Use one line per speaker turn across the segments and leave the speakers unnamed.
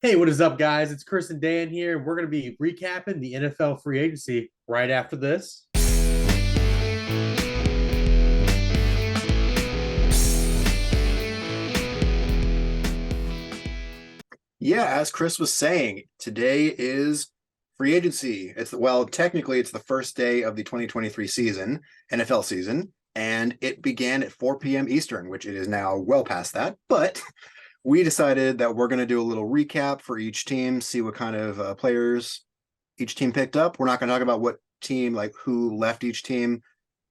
Hey, what is up, guys? It's Chris and Dan here, and we're going to be recapping the NFL free agency right after this.
Yeah, as Chris was saying, today is free agency. Technically it's the first day of the 2023 season, NFL season, and it began at 4 p.m. Eastern, which it is now well past that. But we decided that we're going to do a little recap for each team, see what kind of players each team picked up. We're not going to talk about what team, like who left each team,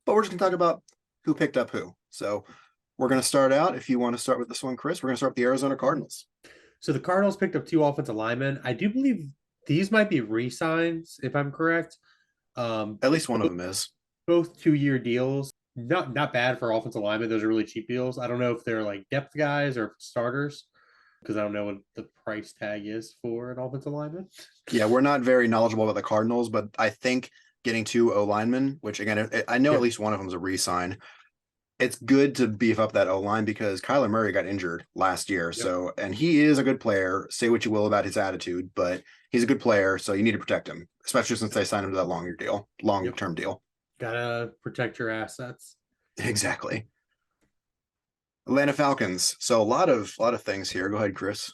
but we're just going to talk about who picked up who. So we're going to start out. If you want to start with this one, Chris, we're going to start with the Arizona Cardinals.
So the Cardinals picked up two offensive linemen. I do believe these might be re-signs, if I'm correct.
At least one of them is.
Both 2-year deals. Not bad for offensive linemen. Those are really cheap deals. I don't know if they're like depth guys or starters because I don't know what the price tag is for an offensive lineman.
Yeah, we're not very knowledgeable about the Cardinals, but I think getting two O linemen, which again, I know at least one of them is a re-sign. It's good to beef up that O line because Kyler Murray got injured last year.
Yep.
So, and he is a good player. Say what you will about his attitude, but he's a good player. So you need to protect him, especially since they signed him to that long-term deal.
Gotta protect your assets.
Exactly. Atlanta Falcons. So a lot of things here. Go ahead, Chris.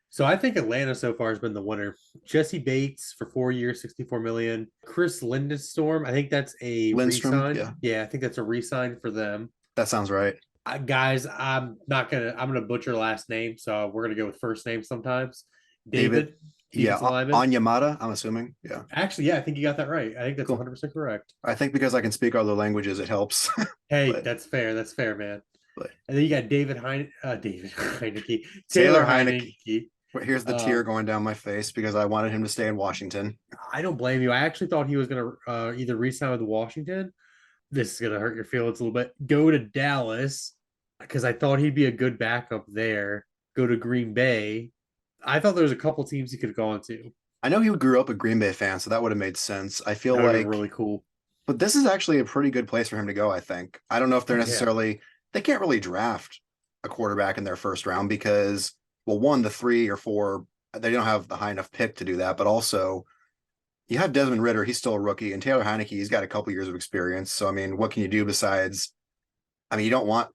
So I think Atlanta so far has been the winner. Jesse Bates for 4 years, 64 million. Chris Lindstrom, I think that's a
Lindstrom,
re-sign. Yeah, I think that's a re-sign for them.
that sounds right.
Guys, I'm gonna butcher last name, so we're gonna go with first name sometimes.
David. Yeah,
defensive lineman.
on Yamada, I'm assuming. Yeah.
Actually, yeah, I think you got that right. I think that's
Cool.
100% correct.
I think because I can speak other languages, it helps.
Hey,
But
that's fair. That's fair, man.
but
And then you got David Heineke,
Taylor
Taylor
Heineke.
Heineke.
Here's the tear going down my face because I wanted him to stay in Washington.
I don't blame you. I actually thought he was going to either re-sign with Washington. This is going to hurt your feelings a little bit. Go to Dallas because I thought he'd be a good backup there. Go to Green Bay. I thought there was a couple teams he could have gone to.
I know he grew up a Green Bay fan, so that would have made sense. I feel
That would have
like,
been really cool.
but this is actually a pretty good place for him to go, I think. I don't know if they're
Yeah.
they can't really draft a quarterback in their first round because, well, one, the 3 or 4, they don't have the high enough pick to do that, but also you have Desmond Ridder, he's still a rookie, and Taylor Heineke, he's got a couple years of experience. So, I mean, what can you do besides, I mean, you don't want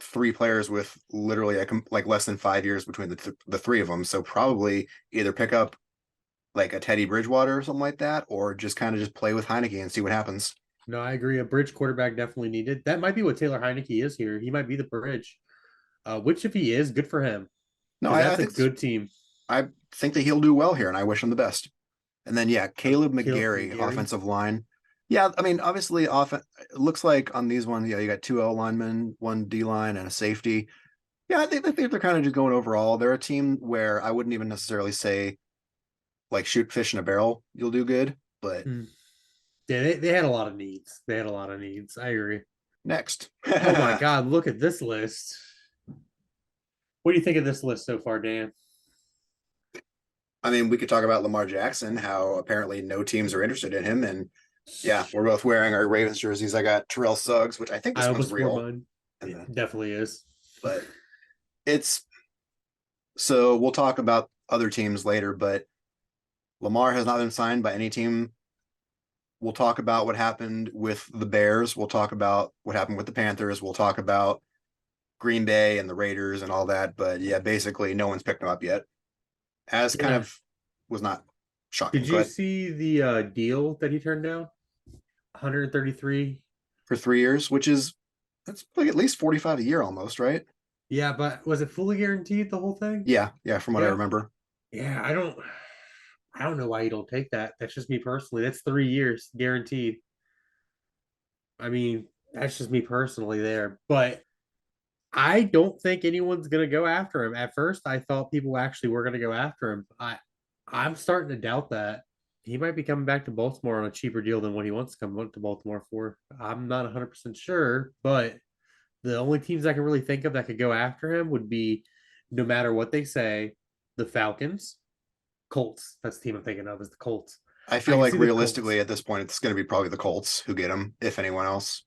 3 players with literally like less than 5 years between the three of them. So probably either pick up like a Teddy Bridgewater or something like that, or just kind of just play with Heineke and see what happens.
No, I agree. A bridge quarterback definitely needed. That might be what Taylor Heineke is here. He might be the bridge. Which, if he is, good for him.
No,
Because
I
that's a
think
good team.
I think that he'll do well here, and I wish him the best. And then yeah, Caleb
Caleb
McGarry,
McGarry.
offensive line. Yeah, I mean, obviously, it looks like on these ones, yeah, you got 2 O linemen, 1 D line, and a safety. Yeah, I think they're kind of just going overall. They're a team where I wouldn't even necessarily say like shoot fish in a barrel, you'll do good. But
Yeah, they had a lot of needs. They had a lot of needs. I agree.
next,
Oh my God, look at this list. What do you think of this list so far, Dan?
I mean, we could talk about Lamar Jackson, how apparently no teams are interested in him. And yeah, we're both wearing our Ravens jerseys. I got Terrell Suggs, which I think this
I
one's
almost wore
real.
mine. It definitely is.
But it's so we'll talk about other teams later, but Lamar has not been signed by any team. We'll talk about what happened with the Bears. We'll talk about what happened with the Panthers. We'll talk about Green Bay and the Raiders and all that. But yeah, basically no one's picked him up yet. As kind of was not shocking.
Did you see the deal that he turned down? 133
for 3 years, which is that's like at least 45 a year almost, right?
Yeah, but was it fully guaranteed the whole thing?
Yeah, from what I remember.
Yeah, I don't know why you don't take that. That's just me personally. That's 3 years guaranteed. I mean, that's just me personally there. But I don't think anyone's gonna go after him. At first, I thought people actually were gonna go after him. I'm starting to doubt that. He might be coming back to Baltimore on a cheaper deal than what he wants to come to Baltimore for. I'm not 100% sure, but the only teams I can really think of that could go after him would be, no matter what they say, the Falcons, Colts. That's the team I'm thinking of, is the Colts.
I feel like realistically at this point, it's going to be probably the Colts who get him, if anyone else.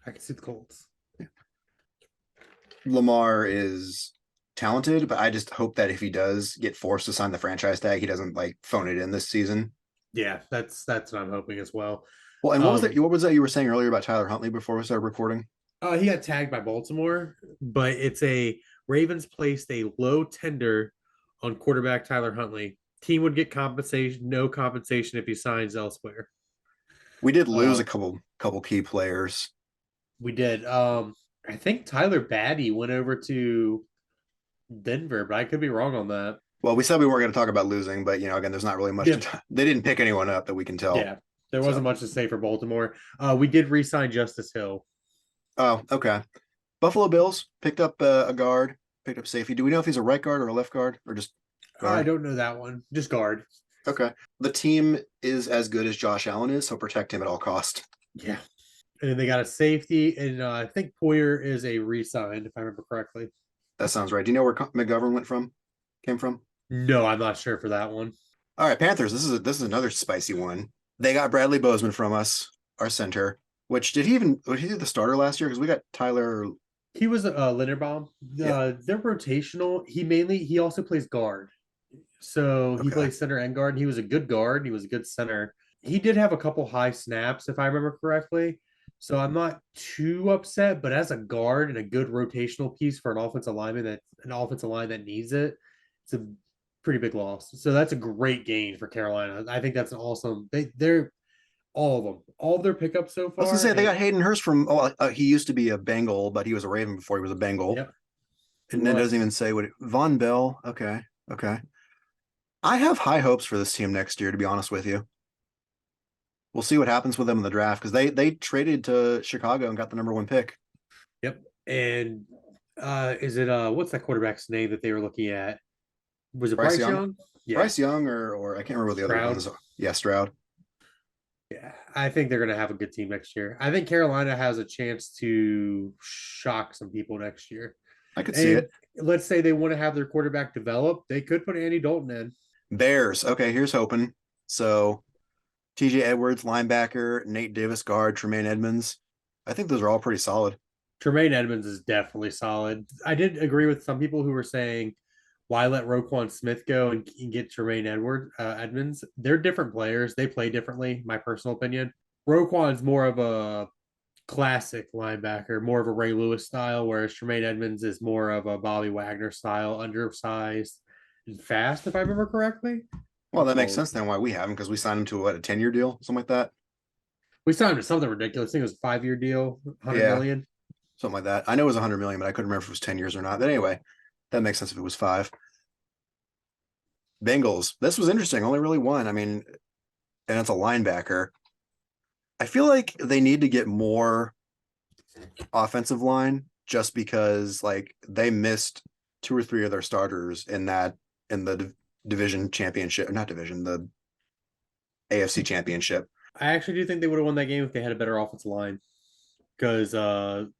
I can see the Colts.
Lamar is talented, but I just hope that if he does get forced to sign the franchise tag, he doesn't like phone it in this season.
Yeah, that's what I'm hoping as well.
Well, and what was that?
Um,
What was that you were saying earlier about Tyler Huntley before we started recording?
he got tagged by Baltimore, but it's a Ravens placed a low tender on quarterback Tyler Huntley. Team would get compensation, no compensation if he signs elsewhere.
We did lose a
Uh,
couple key players.
we did. I think Tyler Batty went over to Denver, but I could be wrong on that.
Well, we said we weren't going to talk about losing, but again, there's not really much to
Yeah,
talk. They didn't pick anyone up that we can tell.
yeah. There wasn't
So,
much to say for Baltimore. We did re-sign Justice Hill.
oh, okay. Buffalo Bills picked up a guard, picked up safety. Do we know if he's a right guard or a left guard or just
I
guard?
don't know that one. Just guard.
Okay. The team is as good as Josh Allen is, so protect him at all cost.
Yeah. And then they got a safety, and I think Poyer is a re-signed, if I remember correctly.
That sounds right. Do you know where McGovern came from?
No, I'm not sure for that one.
All right, Panthers. This is another spicy one. They got Bradley Bozeman from us, our center. Which was he the starter last year? Because we got Tyler.
He was Linderbaum.
Yeah.
They're rotational. He also plays guard. So he
Okay.
plays center and guard. He was a good guard. He was a good center. He did have a couple high snaps, if I remember correctly. So I'm not too upset, but as a guard and a good rotational piece for an offensive line that needs it, it's a pretty big loss. So that's a great gain for Carolina. I think that's an awesome. They're all of them, all of their pickups so
I was gonna
far.
say they
And
got Hayden Hurst from. Oh, he used to be a Bengal, but he was a Raven before he was a Bengal.
yep, he
And then it doesn't
was.
even say what Von Bell. Okay, okay. I have high hopes for this team next year. To be honest with you, we'll see what happens with them in the draft because they traded to Chicago and got the number one pick.
Yep. And is it what's that quarterback's name that they were looking at? Was it
Bryce
Bryce
Young,
Young? Yeah.
Bryce Young, or I can't remember what the other
Stroud.
ones are. Yeah, Stroud.
Yeah. I think they're gonna have a good team next year. I think Carolina has a chance to shock some people next year.
I could see
And
it.
let's say they want to have their quarterback develop, they could put Andy Dalton in.
Bears. Okay, here's hoping. So TJ Edwards, linebacker, Nate Davis, guard, Tremaine Edmonds. I think those are all pretty solid.
Tremaine Edmonds is definitely solid. I did agree with some people who were saying, why let Roquan Smith go and get Edmonds? They're different players. They play differently, my personal opinion. Roquan's more of a classic linebacker, more of a Ray Lewis style, whereas Tremaine Edmonds is more of a Bobby Wagner style, undersized and fast, if I remember correctly.
Well, that makes sense then why we have him because we signed him to a 10-year deal, something like that.
We signed him to something ridiculous. I think it was a 5-year deal, 100
Yeah,
million.
something like that. I know it was 100 million, but I couldn't remember if it was 10 years or not. But anyway, that makes sense if it was five. Bengals. This was interesting. Only really one. I mean, and it's a linebacker. I feel like they need to get more offensive line just because like they missed two or three of their starters in the division championship, not division, the AFC championship.
I actually do think they would have won that game if they had a better offensive line. Because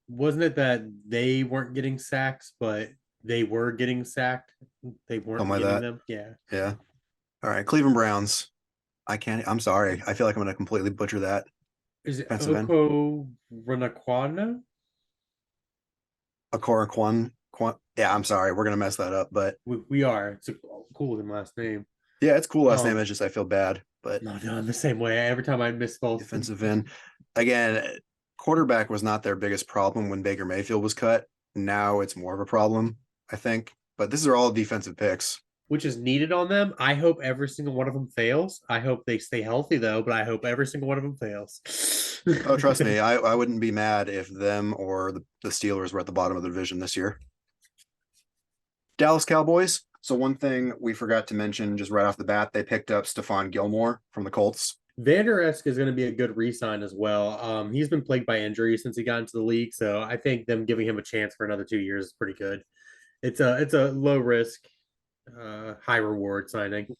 wasn't it that they weren't getting sacks, but they were getting sacked? They weren't
Something like
getting
that.
them. Yeah.
Yeah. All right. Cleveland Browns. I'm sorry. I feel like I'm going to completely butcher that.
Is it
Defensive end.
Oko Renakwana?
Akora Quan. Yeah, I'm sorry. We're going to mess that up. But
We are. It's a cool last name.
yeah, it's cool last name. It's just I feel bad. But
No, I'm the same way. Every time I misspell
defensive end. Again, quarterback was not their biggest problem when Baker Mayfield was cut. Now it's more of a problem, I think. But these are all defensive picks.
which is needed on them. I hope every single one of them fails. I hope they stay healthy though, but I hope every single one of them fails.
Oh, trust me, I wouldn't be mad if them or the Steelers were at the bottom of the division this year. Dallas Cowboys. So one thing we forgot to mention just right off the bat, they picked up Stephon Gilmore from the Colts.
Vander Esk is going to be a good re-sign as well. He's been plagued by injuries since he got into the league, so I think them giving him a chance for another 2 years is pretty good. It's a low risk, high reward signing.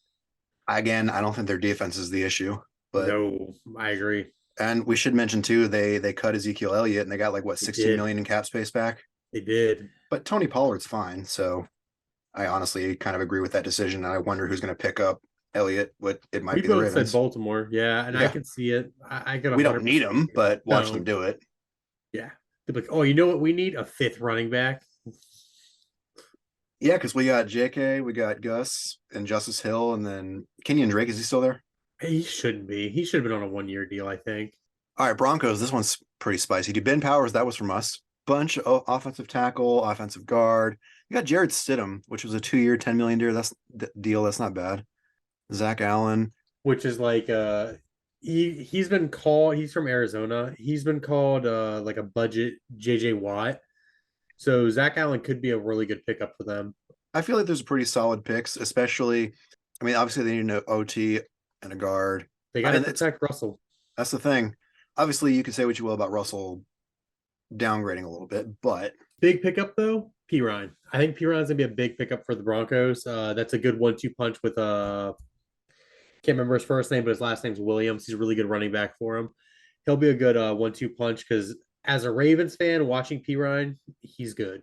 Again, I don't think their defense is the issue, but
No, I agree.
and we should mention too, they cut Ezekiel Elliott and they got like what
They
16
did.
million in cap space back.
They did.
But Tony Pollard's fine, so I honestly kind of agree with that decision. And I wonder who's going to pick up Elliott. What it might
We
be the
both said
Ravens.
Baltimore, yeah, and I
Yeah,
can see it. I could
we don't
100%
need them, but watch them
no,
do it.
yeah. They're like, oh, you know what? We need a fifth running back.
Yeah, because we got JK, we got Gus and Justice Hill, and then Kenyon Drake. Is he still there?
He shouldn't be. He should have been on a 1 year deal, I think.
All right, Broncos. This one's pretty spicy. Do Ben Powers? That was from us. Bunch of offensive tackle, offensive guard. You got Jared Stidham, which was a 2 year, 10 million deal. That's not bad. Zach Allen.
Which is like he's been called, he's from Arizona. He's been called like a budget JJ Watt. So Zach Allen could be a really good pickup for them.
I feel like there's pretty solid picks, especially. I mean, obviously they need an OT and a guard.
They got
I
to
mean,
protect Russell.
that's the thing. Obviously, you can say what you will about Russell downgrading a little bit, but
Big pickup though, P Ryan. I think P Ryan's gonna be a big pickup for the Broncos. That's a good 1-2 punch with can't remember his first name, but his last name's Williams. He's a really good running back for him. He'll be a good 1-2 punch because as a Ravens fan watching P Ryan, he's good.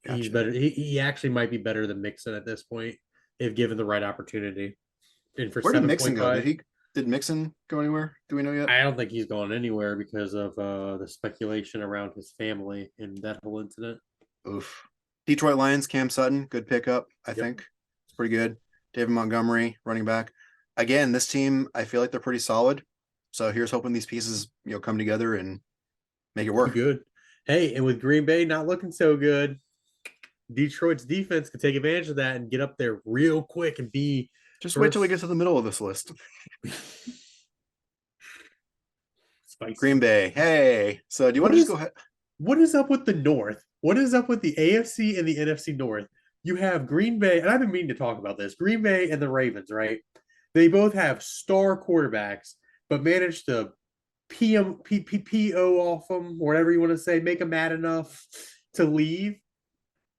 He's
gotcha.
better. He actually might be better than Mixon at this point if given the right opportunity. And for
Where did Mixon go?
7.5,
Did Mixon go anywhere? Do we know yet?
I don't think he's going anywhere because of the speculation around his family and that whole incident.
Oof. Detroit Lions, Cam Sutton, good pickup, I
Yep.
think. It's pretty good. David Montgomery, running back. Again, this team, I feel like they're pretty solid. So here's hoping these pieces, come together and make it work.
Good. Hey, and with Green Bay not looking so good, Detroit's defense could take advantage of that and get up there real quick and be
Just wait till we
first.
get to the middle of this list.
Spicy.
Green Bay. Hey. So do you want
What
to just go
is
ahead?
what is up with the North? What is up with the AFC and the NFC North? You have Green Bay, and I've been meaning to talk about this. Green Bay and the Ravens, right? They both have star quarterbacks, but managed to PO off them, or whatever you want to say, make them mad enough to leave.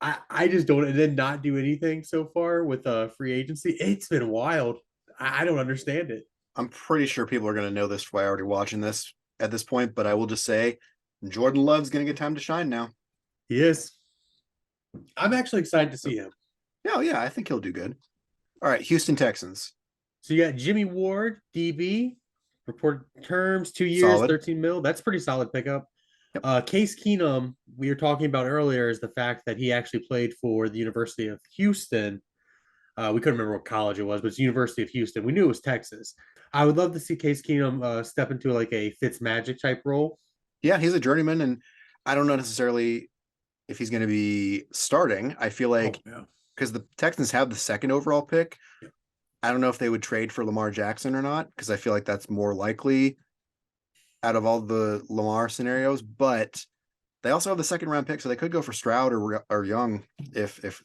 I just don't, and then not do anything so far with free agency. It's been wild. I don't understand it.
I'm pretty sure people are going to know this by already watching this at this point, but I will just say Jordan Love's going to get time to shine now.
He is. I'm actually excited to see him.
Oh, yeah, I think he'll do good. All right, Houston Texans.
So you got Jimmy Ward, DB, reported terms, 2 years,
Solid.
13 mil. That's pretty solid pickup.
Yep.
Case Keenum, we were talking about earlier, is the fact that he actually played for the University of Houston. We couldn't remember what college it was, but it's University of Houston. We knew it was Texas. I would love to see Case Keenum step into like a Fitz Magic type role.
Yeah, he's a journeyman, and I don't know necessarily if he's going to be starting. I feel
Oh
like
yeah.
because the Texans have the second overall pick,
Yep.
I don't know if they would trade for Lamar Jackson or not because I feel like that's more likely out of all the Lamar scenarios. But they also have the second round pick, so they could go for Stroud or Young if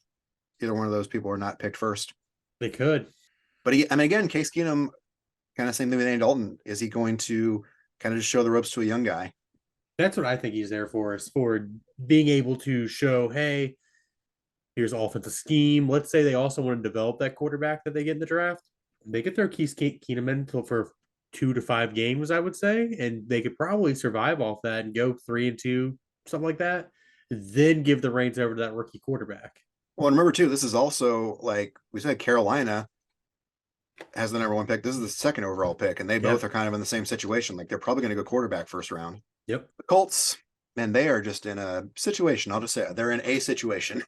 either one of those people are not picked first.
They could.
But I mean, again, Case Keenum, kind of same thing with Andy Dalton. Is he going to kind of just show the ropes to a young guy?
That's what I think he's there for, is for being able to show, hey, here's offensive scheme. Let's say they also want to develop that quarterback that they get in the draft. They could throw Keith Keenum in for 2 to 5 games, I would say, and they could probably survive off that and go 3-2, something like that. Then give the reins over to that rookie quarterback.
Well, and remember too, this is also like we said, Carolina has the number one pick. This is the second overall pick, and they both
Yep.
are kind of in the same situation. Like they're probably going to go quarterback first round.
Yep.
The Colts, man, they are just in a situation. I'll just say they're in a situation.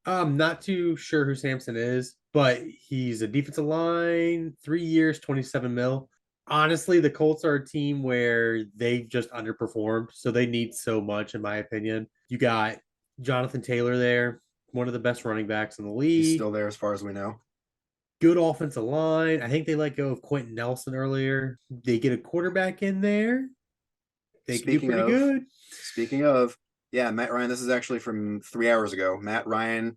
I'm not too sure who Samson is, but he's a defensive line, 3 years, 27 mil. Honestly, the Colts are a team where they've just underperformed, so they need so much, in my opinion. You got Jonathan Taylor there, one of the best running backs in the
He's
league.
still there as far as we know.
Good offensive line. I think they let go of Quentin Nelson earlier. They get a quarterback in there. They can do
Speaking
pretty
of,
good.
speaking of, yeah, Matt Ryan. This is actually from 3 hours ago. Matt Ryan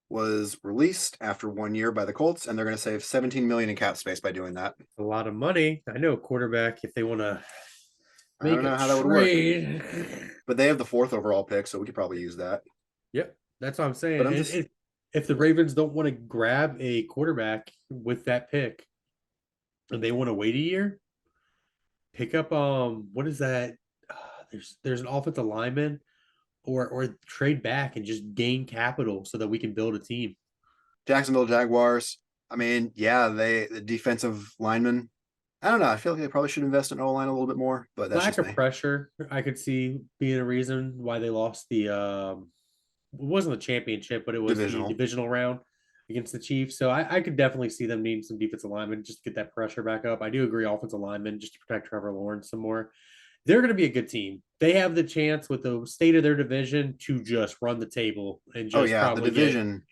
was released after 1 year by the Colts, and they're going to save 17 million in cap space by doing that.
A lot of money. I know a quarterback, if they want to
I don't
make a
know how that would work,
trade.
but they have the fourth overall pick, so we could probably use that.
Yep, that's what I'm
But
saying.
I'm
And
just
if the Ravens don't want to grab a quarterback with that pick, and they want to wait a year, pick up what is that? There's an offensive lineman, or trade back and just gain capital so that we can build a team.
Jacksonville Jaguars. I mean, yeah, the defensive lineman. I don't know. I feel like they probably should invest in O line a little bit more, but that's
Lack
just
of
me.
pressure, I could see being a reason why they lost the wasn't the championship, but it was the
Divisional.
divisional round against the Chiefs. So I could definitely see them needing some defensive linemen just to get that pressure back up. I do agree, offensive linemen just to protect Trevor Lawrence some more. They're going to be a good team. They have the chance with the state of their division to just run the table and
Oh
just
yeah, the
probably
division.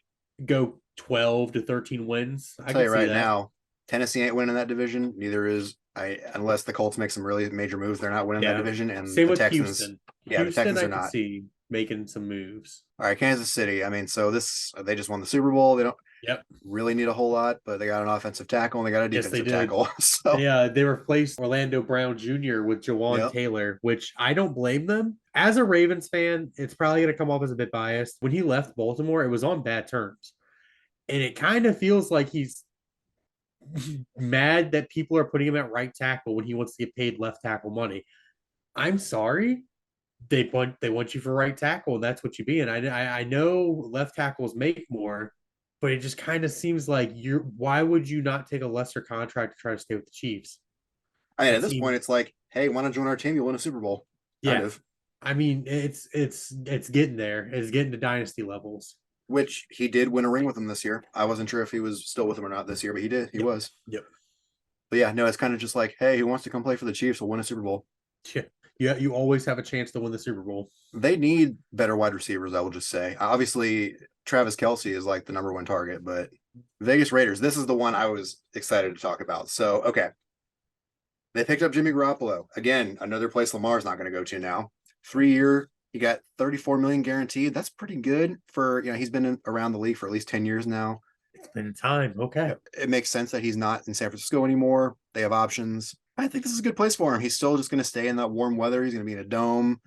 go 12 to 13 wins.
I'll
I
tell
can
you
see
right
that.
now, Tennessee ain't winning that division. Neither is I, unless the Colts make some really major moves. They're not winning that
Yeah.
division. And
Same
the
with
Texans,
Houston.
yeah, the
Houston,
Texans
I
are
could
not.
see making some moves.
All right, Kansas City. I mean, so this they just won the Super Bowl. They don't
Yep.
really need a whole lot, but they got an offensive tackle and they got a
Yes, they
defensive
did.
tackle. So
They replaced Orlando Brown Jr. with Jawan
yep.
Taylor, which I don't blame them. As a Ravens fan, it's probably going to come off as a bit biased. When he left Baltimore, it was on bad terms. And it kind of feels like he's mad that people are putting him at right tackle when he wants to get paid left tackle money. I'm sorry. They want you for right tackle, and that's what you be. And I know left tackles make more, but it just kind of seems like you're. Why would you not take a lesser contract to try to stay with the Chiefs?
I mean, at
It
this point,
seems,
it's like, hey, want to join our team? You'll win a Super Bowl. Kind
yeah.
of.
I mean, it's getting there. It's getting to dynasty levels.
Which he did win a ring with him this year. I wasn't sure if he was still with him or not this year, but he did. He
Yep.
was.
Yep.
But yeah, no, it's kind of just like, hey, who wants to come play for the Chiefs will win a Super Bowl.
Yeah. Yeah. You always have a chance to win the Super Bowl.
They need better wide receivers, I will just say. Obviously, Travis Kelce is like the number one target, but Vegas Raiders, this is the one I was excited to talk about. So, okay. They picked up Jimmy Garoppolo. Again, another place Lamar's not going to go to now. 3 year, he got 34 million guaranteed. That's pretty good for, he's been around the league for at least 10 years now.
It's been time. Okay.
It makes sense that he's not in San Francisco anymore. They have options. I think this is a good place for him. He's still just going to stay in that warm weather. He's going to be in a dome.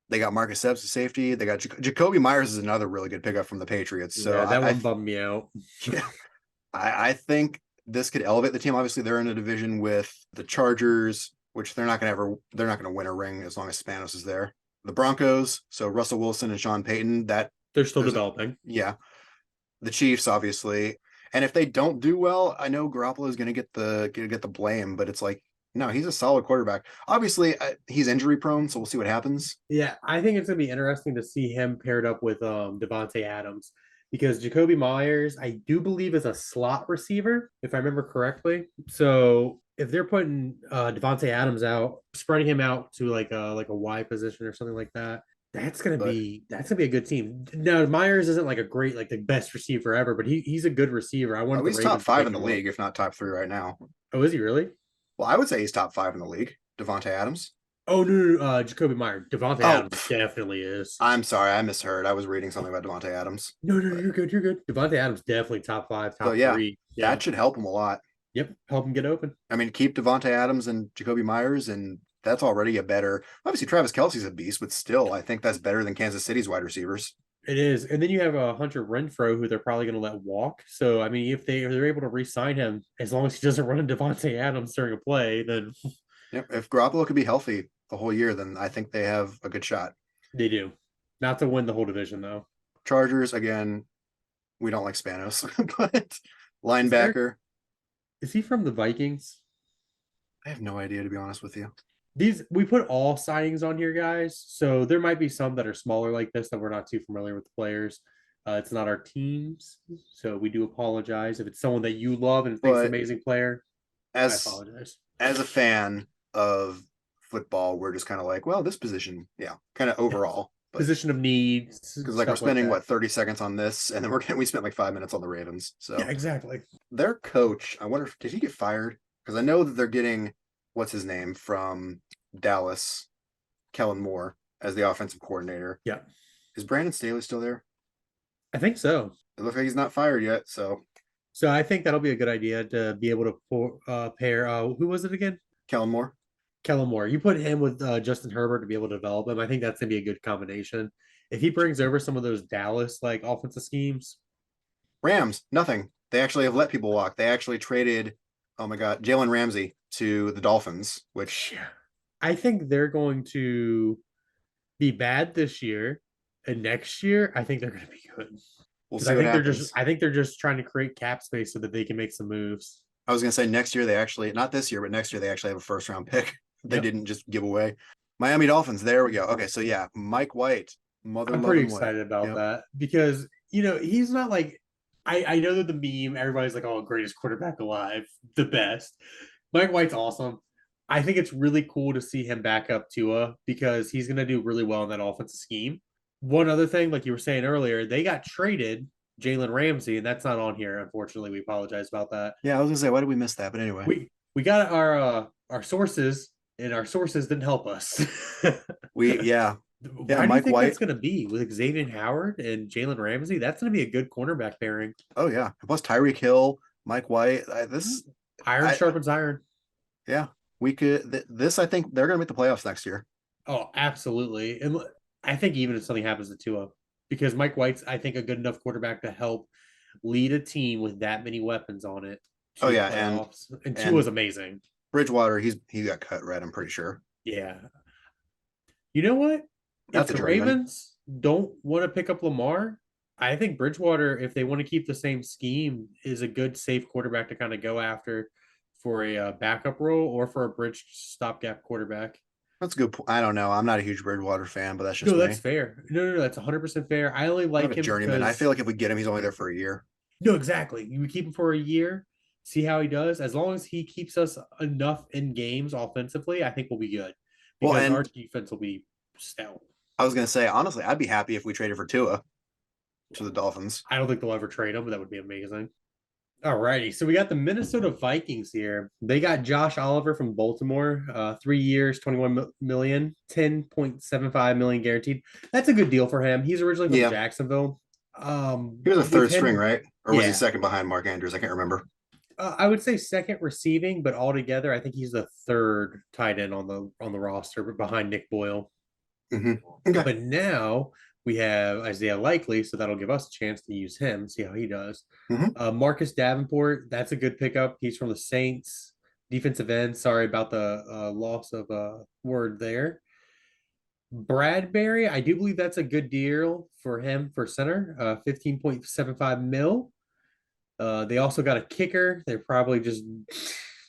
They got Marcus Epps at safety. They got Jacoby Myers is another really good pickup from the Patriots. So
Yeah, that one bummed me out.
yeah, I think this could elevate the team. Obviously, they're in a division with the Chargers, which they're not going to win a ring as long as Spanos is there. The Broncos, so Russell Wilson and Sean Payton.
They're still developing.
Yeah, the Chiefs, obviously. And if they don't do well, I know Garoppolo is going to get the blame, but it's like, no, he's a solid quarterback. Obviously, he's injury prone, so we'll see what happens.
Yeah, I think it's gonna be interesting to see him paired up with Devontae Adams because Jacoby Myers, I do believe, is a slot receiver, if I remember correctly. So if they're putting Devontae Adams out, spreading him out to like a Y position or something like that,
But
that's gonna be a good team. Now Myers isn't like a great like the best receiver ever, but he's a good receiver. I wanted
oh,
the
he's top
Ravens to
five
pick
in the
him up.
league, if not top three right now.
Oh, is he really?
Well, I would say he's top five in the league. Devontae Adams.
Oh no, Jacoby Myers. Devontae
Oh,
Adams definitely is.
I'm sorry, I misheard. I was reading something about Devontae Adams.
No,
But
you're good. You're good. Devontae Adams definitely top five,
so
top
yeah,
three. Yeah.
that should help him a lot.
Yep. Help him get open.
I mean, keep Devontae Adams and Jacoby Myers, and that's already a better. Obviously, Travis Kelce's a beast, but still, I think that's better than Kansas City's wide receivers.
It is. And then you have Hunter Renfro, who they're probably going to let walk. So, I mean, if they're able to re sign him, as long as he doesn't run into Devontae Adams during a play, then
Yep. If Garoppolo could be healthy the whole year, then I think they have a good shot.
they do. Not to win the whole division, though.
Chargers, again, we don't like Spanos, but
Is, there,
linebacker,
is he from the Vikings?
I have no idea, to be honest with you.
We put all signings on here, guys. So there might be some that are smaller like this that we're not too familiar with the players. It's not our teams, so we do apologize if it's someone that you love and thinks an
But
amazing player. I
as
apologize.
as a fan of football, we're just kind of like, well, this position, yeah, kind of
Yeah.
overall. But
Position of needs,
because like we're
stuff like
spending
that.
what 30 seconds on this, and then we spent like 5 minutes on the Ravens.
Yeah,
So
exactly.
their coach, I wonder if did he get fired? Because I know that they're getting what's his name from Dallas, Kellen Moore, as the offensive coordinator.
Yeah,
Is Brandon Staley still there?
I think so.
It looks like he's not fired yet. So
So I think that'll be a good idea to be able to pair. Who was it again?
Kellen Moore.
Kellen Moore. You put him with Justin Herbert to be able to develop him. I think that's gonna be a good combination. If he brings over some of those Dallas like offensive schemes,
Rams, nothing. They actually have let people walk. They actually traded, oh my God, Jalen Ramsey to the Dolphins, which
I think they're going to be bad this year, and next year I think they're going to be good.
we'll
Because
see what happens.
I think they're just trying to create cap space so that they can make some moves.
I was going to say next year, they actually, not this year, but next year, they actually have a first round pick. They
Yep.
didn't just give away. Miami Dolphins, there we go. Okay, so yeah, Mike White, Mother
I'm pretty
loving way.
excited about
Yep.
that because he's not like I know that the meme, everybody's like, oh, greatest quarterback alive, the best. Mike White's awesome. I think it's really cool to see him back up Tua because he's gonna do really well in that offensive scheme. One other thing, like you were saying earlier, they got traded Jalen Ramsey, and that's not on here, unfortunately. We apologize about that.
Yeah, I was gonna say, why did we miss that? But anyway,
We got our sources, and our sources didn't help us.
yeah, yeah,
How do you
Mike
think
White.
that's going to be with Xavier Howard and Jalen Ramsey? That's going to be a good cornerback pairing.
Oh yeah, plus Tyreek Hill, Mike White. This is
Iron
I
sharpens iron.
yeah, we could this. I think they're gonna make the playoffs next year.
Oh, absolutely. And I think even if something happens to Tua, because Mike White's, I think, a good enough quarterback to help lead a team with that many weapons on it
Oh
to the
yeah,
playoffs. And
and
Tua's amazing.
Bridgewater, he got cut red. I'm pretty sure.
Yeah. You know what? If
That's a
the
journeyman.
Ravens don't want to pick up Lamar, I think Bridgewater, if they want to keep the same scheme, is a good safe quarterback to kind of go after for a backup role or for a bridge stopgap quarterback.
That's a good. I don't know. I'm not a huge Bridgewater fan, but that's just
No, that's
me.
fair. No, that's 100% fair. I only
Kind of
like
a
him
journeyman. I
because
feel like if we get him, he's only there for a year.
no, exactly. You keep him for a year, see how he does. As long as he keeps us enough in games offensively, I think we'll be good
Well,
because our
and
defense will be stout.
I was gonna say honestly, I'd be happy if we traded for Tua to the Dolphins.
I don't think they'll ever trade him, but that would be amazing. All righty. So we got the Minnesota Vikings here. They got Josh Oliver from Baltimore, 3 years, 21 million, 10.75 million guaranteed. That's a good deal for him. He's originally from
Yeah,
Jacksonville.
he was a
With
third string,
him,
right? Or was he
yeah,
second behind Mark Andrews? I can't remember.
I would say second receiving, but altogether, I think he's the third tight end on the roster, but behind Nick Boyle.
Hmm. Okay.
But now we have Isaiah Likely, so that'll give us a chance to use him, see how he does.
Hmm.
Marcus Davenport, that's a good pickup. He's from the Saints, defensive end. Sorry about the loss of word there. Bradbury, I do believe that's a good deal for him for center, 15.75 mil. They also got a kicker. They're probably just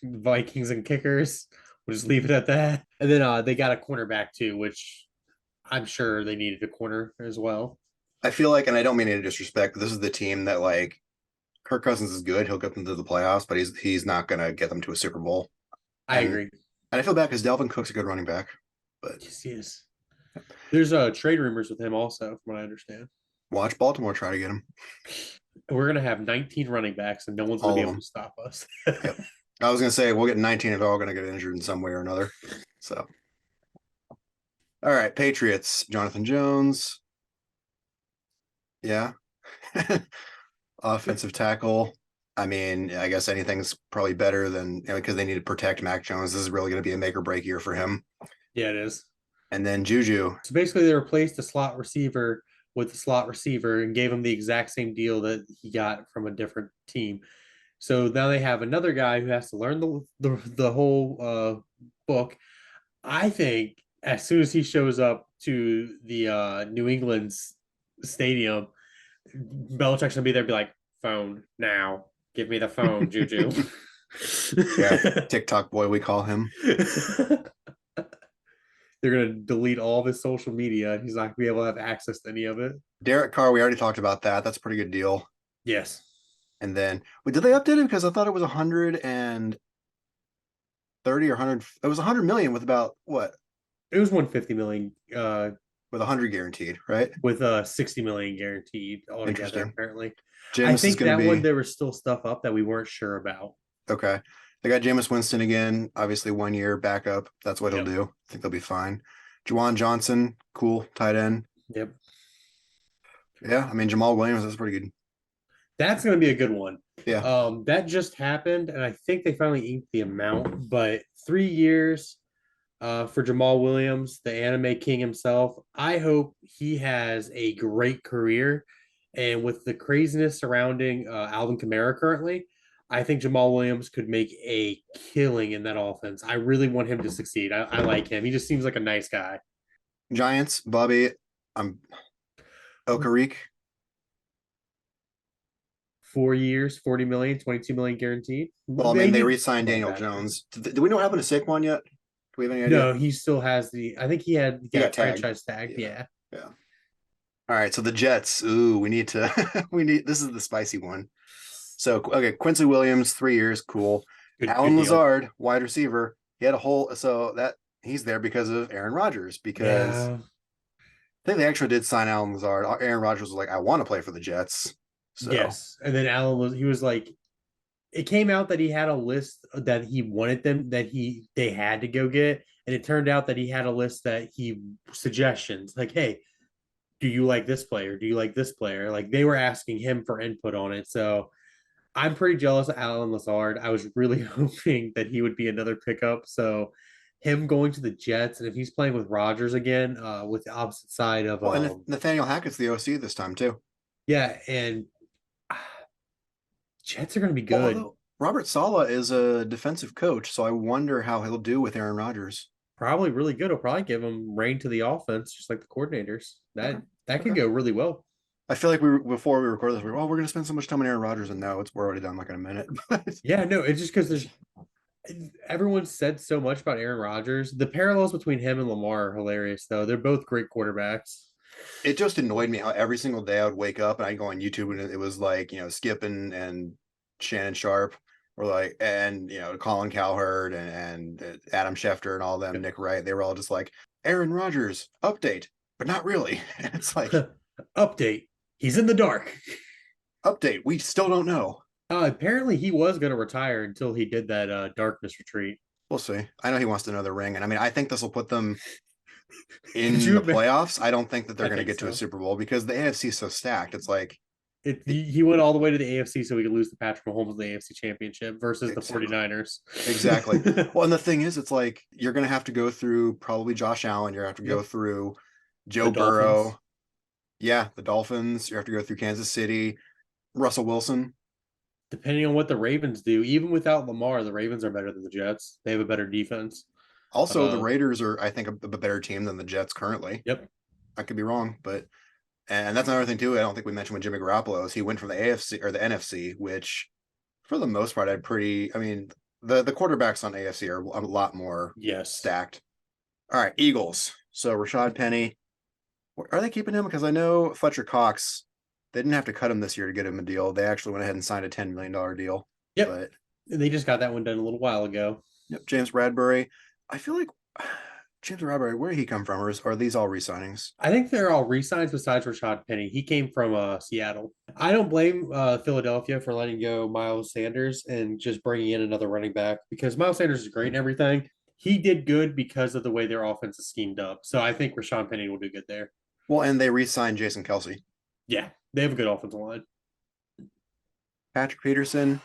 Vikings and kickers. We'll just leave it at that. And then they got a cornerback too, which I'm sure they needed a corner as well.
I feel like, and I don't mean any disrespect, but this is the team that like Kirk Cousins is good. He'll get them to the playoffs, but he's not gonna get them to a Super Bowl.
I
And
agree.
and I feel bad because Delvin Cook's a good running back, but
Yes, he is. There's trade rumors with him also, from what I understand.
watch Baltimore try to get him.
We're gonna have 19 running backs, and no one's gonna
All
be
of
able
them.
to stop us.
Yep. I was gonna say we'll get 19 and they're all gonna get injured in some way or another. So all right, Patriots, Jonathan Jones. Yeah. Offensive tackle. I mean, I guess anything's probably better than because they need to protect Mac Jones. This is really going to be a make or break year for him.
Yeah, it is.
And then Juju.
So basically, they replaced the slot receiver with the slot receiver and gave him the exact same deal that he got from a different team. So now they have another guy who has to learn the whole book. I think as soon as he shows up to the New England's stadium, Belichick's gonna be there, and be like, "Phone now, give me the phone, Juju."
Yeah, TikTok boy, we call him.
They're gonna delete all of his social media, and he's not gonna be able to have access to any of it.
Derek Carr, we already talked about that. That's a pretty good deal.
Yes,
And then, wait, did they update it? Because I thought it was 130 or 100. It was 100 million with about what?
it was 150 million,
With 100 guaranteed, right?
with 60 million guaranteed altogether.
Interesting.
Apparently, I
Jameis is
think
going to
that one
be
there was still stuff up that we weren't sure about.
okay. They got Jameis Winston again, obviously 1 year backup. That's what he'll
Yep.
do. I think they'll be fine. Juwan Johnson, cool, tight end.
Yep.
Yeah, I mean Jamal Williams, that's pretty good.
That's going to be a good one.
Yeah.
That just happened, and I think they finally inked the amount, but 3 years for Jamal Williams, the anime king himself. I hope he has a great career. And with the craziness surrounding Alvin Kamara currently, I think Jamal Williams could make a killing in that offense. I really want him to succeed. I like him. He just seems like a nice guy.
Giants, Bobby, I'm Okarik.
4 years, 40 million, 22 million guaranteed.
Well, I mean,
They
they
need
re-signed
somebody
Daniel
back there.
Jones. Do we know what happened to Saquon yet? Do we have any idea?
No, he still has the. I think he
He got
got
tagged.
franchise tagged.
Yeah.
Yeah.
Yeah. All right, so the Jets. Ooh, we need to this is the spicy one. So okay, Quincy Williams, 3 years, cool.
Good
Alan
deal.
Lazard, wide receiver. He had a whole so that he's there because of Aaron Rodgers, because
Yeah.
I think they actually did sign Alan Lazard. Aaron Rodgers was like, I want to play for the Jets. So
Yes. And then Allen was he was like it came out that he had a list that he wanted them that they had to go get. And it turned out that he had a list that he suggestions like, hey, do you like this player? Do you like this player? Like they were asking him for input on it. So I'm pretty jealous of Alan Lazard. I was really hoping that he would be another pickup. So him going to the Jets, and if he's playing with Rodgers again, with the opposite side of
well, and Nathaniel Hackett's the OC this time too.
yeah, and uh, Jets are going to be
Well,
good.
although Robert Sala is a defensive coach, so I wonder how he'll do with Aaron Rodgers.
Probably really good. It'll probably give him reign to the offense, just like the coordinators.
Okay.
That could
Okay.
go really well.
I feel like we were, before we recorded this, we were, oh, we're going to spend so much time on Aaron Rodgers, and now we're already done like in a minute.
Yeah, no, it's just because there's everyone said so much about Aaron Rodgers. The parallels between him and Lamar are hilarious, though. They're both great quarterbacks.
It just annoyed me how every single day I would wake up and I'd go on YouTube and it was like, Skip and Shannon Sharp, or like, and Colin Cowherd and Adam Schefter and all them, Nick Wright. They were all just like, Aaron Rodgers update, but not really. It's like,
Update: he's in the dark.
update, we still don't know.
Apparently, he was going to retire until he did that darkness retreat.
We'll see. I know he wants another ring, and I mean, I think this will put them
Could
in
you
the
imagine?
playoffs. I don't think that they're
I
going to
think
get to a
so.
Super Bowl because the AFC is so stacked. It's like,
He went all the way to the AFC so he could lose to Patrick Mahomes in the AFC Championship versus the
exactly.
49ers.
Exactly. Well, and the thing is, it's like you're going to have to go through probably Josh Allen. You're going to have to go
Yep.
through
The
Joe
Dolphins.
Burrow. Yeah, the Dolphins. You have to go through Kansas City, Russell Wilson.
Depending on what the Ravens do, even without Lamar, the Ravens are better than the Jets. They have a better defense.
Also, the
Uh,
Raiders are, I think, a better team than the Jets currently.
yep.
I could be wrong, but and that's another thing too. I don't think we mentioned with Jimmy Garoppolo is he went from the AFC or the NFC, which for the most part, I'd pretty. I mean, the quarterbacks on AFC are a lot more
Yes.
stacked. All right, Eagles. So Rashad Penny, are they keeping him? Because I know Fletcher Cox, they didn't have to cut him this year to get him a deal. They actually went ahead and signed a $10 million deal.
Yep.
But
They just got that one done a little while ago.
yep, James Bradbury. I feel like James Bradbury, where did he come from? Or are these all re-signings?
I think they're all re-signs besides Rashad Penny. He came from Seattle. I don't blame Philadelphia for letting go Miles Sanders and just bringing in another running back because Miles Sanders is great and everything. He did good because of the way their offense is schemed up. So I think Rashad Penny will do good there.
Well, and they re-signed Jason Kelsey.
Yeah, they have a good offensive line.
Patrick Peterson.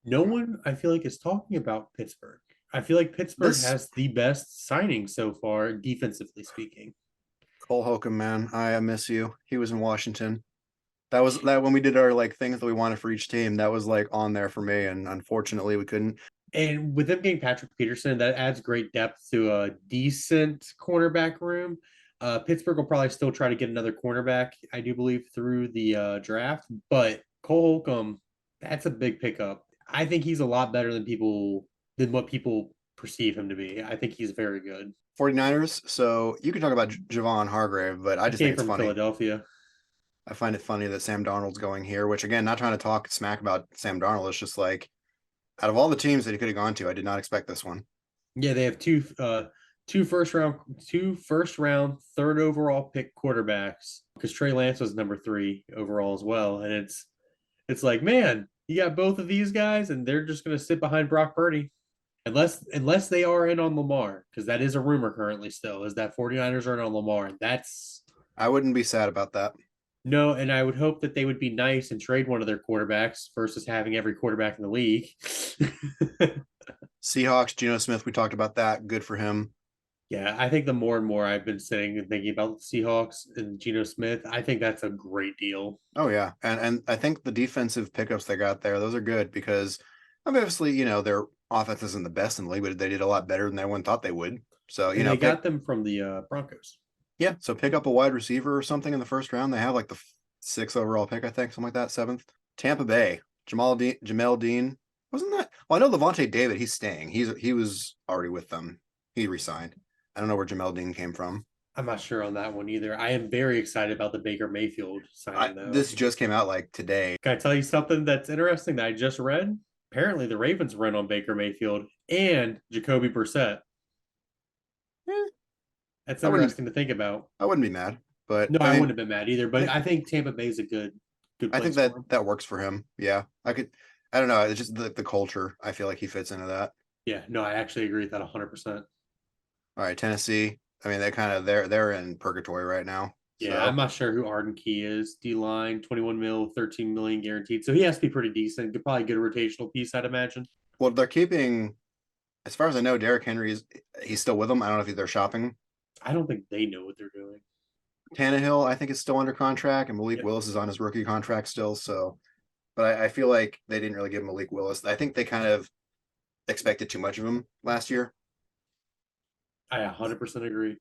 No one, I feel like, is talking about Pittsburgh. I feel like Pittsburgh
This
has the best signing so far, defensively speaking.
Cole Holcomb, man, I miss you. He was in Washington. That was that when we did our like things that we wanted for each team. That was like on there for me, and unfortunately, we couldn't.
And with them getting Patrick Peterson, that adds great depth to a decent cornerback room. Pittsburgh will probably still try to get another cornerback, I do believe, through the draft. But Cole Holcomb, that's a big pickup. I think he's a lot better than what people perceive him to be. I think he's very good.
49ers. So you can talk about Javon Hargrave, but I
He
just think
came
it's
from
funny.
Philadelphia.
I find it funny that Sam Darnold's going here, which again, not trying to talk smack about Sam Darnold. It's just like out of all the teams that he could have gone to, I did not expect this one.
Yeah, they have two first round, third overall pick quarterbacks because Trey Lance was number 3 overall as well. And it's like, man, you got both of these guys, and they're just gonna sit behind Brock Purdy. Unless they are in on Lamar, because that is a rumor currently still, is that 49ers are in on Lamar. And that's
I wouldn't be sad about that.
no, and I would hope that they would be nice and trade one of their quarterbacks versus having every quarterback in the league.
Seahawks, Geno Smith, we talked about that. Good for him.
Yeah, I think the more and more I've been sitting and thinking about the Seahawks and Geno Smith, I think that's a great deal.
Oh yeah, and I think the defensive pickups they got there, those are good because obviously their offense isn't the best in the league, but they did a lot better than everyone thought they would. So
And they
pick
got them from the Broncos.
yeah, so pick up a wide receiver or something in the first round. They have like the sixth overall pick, I think, something like that, seventh. Tampa Bay, Jamel Dean, wasn't that? Well, I know Levante David, he's staying. He was already with them. He resigned. I don't know where Jamel Dean came from.
I'm not sure on that one either. I am very excited about the Baker Mayfield signing, though.
This just came out like today.
Can I tell you something that's interesting that I just read? Apparently, the Ravens run on Baker Mayfield and Jacoby Brissett.
Eh,
That's
I wouldn't
interesting to think about.
I wouldn't be mad, but
No,
I
I
mean,
wouldn't have been mad either, but I think Tampa Bay is a good
I think
place for
that
him.
that works for him. Yeah, I don't know. It's just the culture. I feel like he fits into that.
Yeah, no, I actually agree with that 100%.
All right, Tennessee. I mean, they kind of they're in purgatory right now.
Yeah, I'm
So,
not sure who Arden Key is. D line, 21 mil, 13 million guaranteed. So he has to be pretty decent. Could probably get a rotational piece, I'd imagine.
well, they're keeping, as far as I know, Derrick Henry is he's still with them. I don't know if they're shopping.
I don't think they know what they're doing.
Tannehill, I think, is still under contract, and Malik
Yep.
Willis is on his rookie contract still. So, but I feel like they didn't really give Malik Willis. I think they kind of expected too much of him last year.
I 100% agree.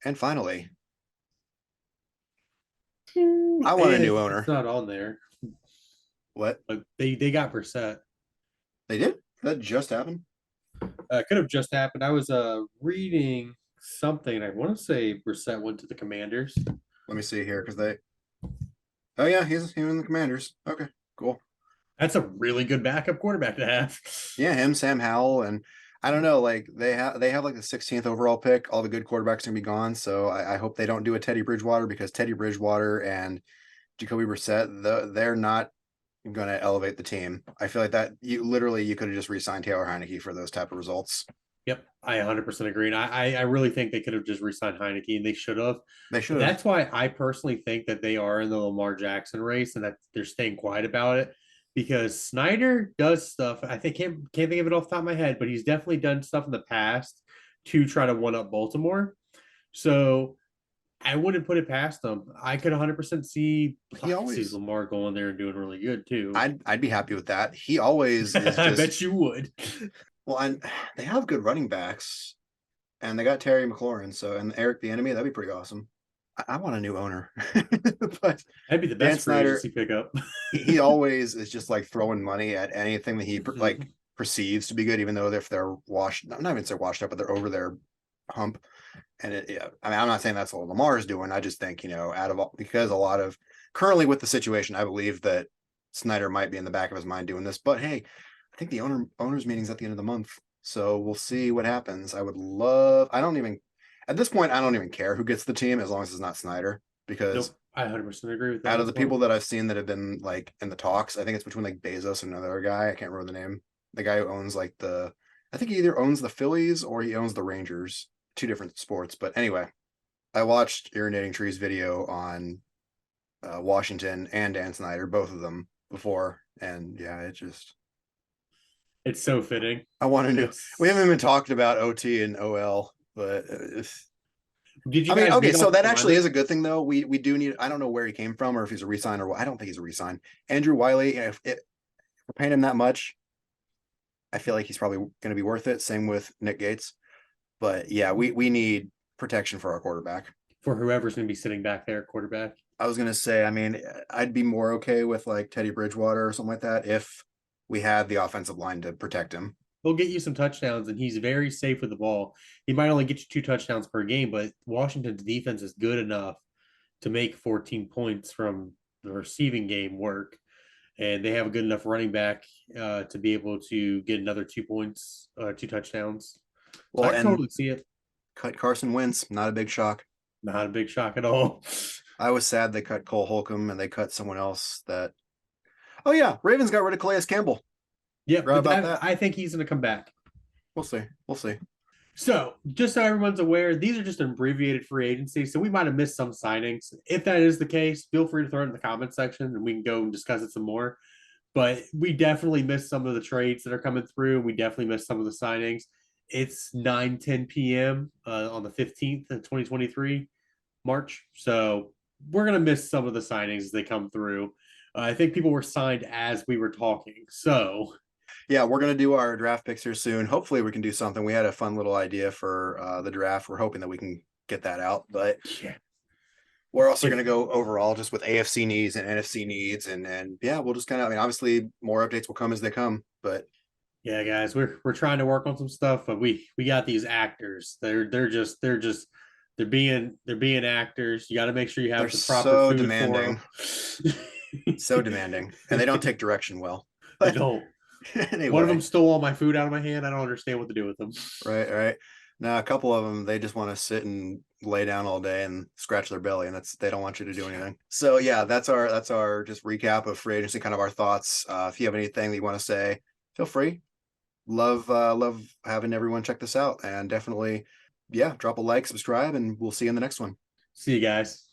And finally, I want a new
It's
owner.
not on there.
What
But they got Brissett.
they did? That just happened.
Could have just happened. I was reading something. I want to say Brissett went to the Commanders.
Let me see here because they. Oh yeah, he's in the Commanders. Okay, cool.
That's a really good backup quarterback to have.
Yeah, him, Sam Howell, and I don't know. Like they have like the 16th overall pick. All the good quarterbacks are gonna be gone. So I hope they don't do a Teddy Bridgewater because Teddy Bridgewater and Jacoby Brissett, they're not going to elevate the team. I feel like that you could have just re-signed Taylor Heineke for those type of results.
Yep, I 100% agree. And I really think they could have just re-signed Heineke, and they should have.
They should
But
have.
that's why I personally think that they are in the Lamar Jackson race and that they're staying quiet about it because Snyder does stuff. I think can't think of it off the top of my head, but he's definitely done stuff in the past to try to one up Baltimore. So I wouldn't put it past them. I could 100% see
He always.
Lamar going there and doing really good too.
I'd be happy with that. He always is
I
just
bet you would.
well, and they have good running backs, and they got Terry McLaurin, so and Eric the Enemy. That'd be pretty awesome. I want a new owner, but
That'd be the
Dan
best free
Snyder,
agency pickup.
he always is just like throwing money at anything that he like perceives to be good, even though if they're washed, not even say washed up, but they're over their hump. And yeah, I mean, I'm not saying that's what Lamar is doing. I just think, out of all, because a lot of currently with the situation, I believe that Snyder might be in the back of his mind doing this. But hey, I think the owners meeting's at the end of the month, so we'll see what happens. I would love. I don't even at this point. I don't even care who gets the team as long as it's not Snyder, because
Nope, I 100% agree with that
out of
as
the
well.
people that I've seen that have been like in the talks, I think it's between like Bezos and another guy. I can't remember the name. The guy who owns like I think he either owns the Phillies or he owns the Rangers. Two different sports, but anyway, I watched Urinating Trees video on Washington and Dan Snyder, both of them before, and yeah,
It's so fitting.
I want to know.
It's
We haven't even talked about OT and OL, but
Did you
I mean,
guys
okay,
make
so
up
that
the
actually
lineup?
is a good thing though. We do need. I don't know where he came from or if he's a resign or what. I don't think he's a resign. Andrew Wiley, if we're paying him that much, I feel like he's probably going to be worth it. Same with Nick Gates, but yeah, we need protection for our quarterback.
For whoever's going to be sitting back there at quarterback.
I was gonna say, I mean, I'd be more okay with like Teddy Bridgewater or something like that if we had the offensive line to protect him.
He'll get you some touchdowns, and he's very safe with the ball. He might only get you 2 touchdowns per game, but Washington's defense is good enough to make 14 points from the receiving game work. And they have a good enough running back to be able to get another 2 points, 2 touchdowns. So
Well,
I
and
totally see it.
cut Carson Wentz, not a big shock.
Not a big shock at all.
I was sad they cut Cole Holcomb and they cut someone else that. Oh yeah, Ravens got rid of Calais Campbell.
Yeah,
Forgot
but
about that.
I think he's going to come back.
We'll see. We'll see.
So, just so everyone's aware, these are just an abbreviated free agency. So, we might have missed some signings. If that is the case, feel free to throw it in the comment section and we can go and discuss it some more. But we definitely missed some of the trades that are coming through. We definitely missed some of the signings. It's 9:10 p.m. On the 15th of 2023, March. So, we're going to miss some of the signings as they come through. I think people were signed as we were talking. So,
Yeah, we're gonna do our draft picks here soon. Hopefully, we can do something. We had a fun little idea for the draft. We're hoping that we can get that out, but
yeah.
we're also going to go overall just with AFC needs and NFC needs, and yeah, we'll just kind of. I mean, obviously, more updates will come as they come, but
Yeah, guys, we're trying to work on some stuff, but we got these actors. They're just they're being actors. You got to make sure you
They're
have the proper
so
food for
demanding,
them.
so demanding, and they don't take direction well.
They
But
don't. One of them
anyway,
stole all my food out of my hand. I don't understand what to do with them.
right, right. Now a couple of them, they just want to sit and lay down all day and scratch their belly, and they don't want you to do anything. So yeah, that's our just recap of free agency, kind of our thoughts. If you have anything that you want to say, feel free. Love having everyone check this out, and definitely, yeah, drop a like, subscribe, and we'll see you in the next one.
See you guys.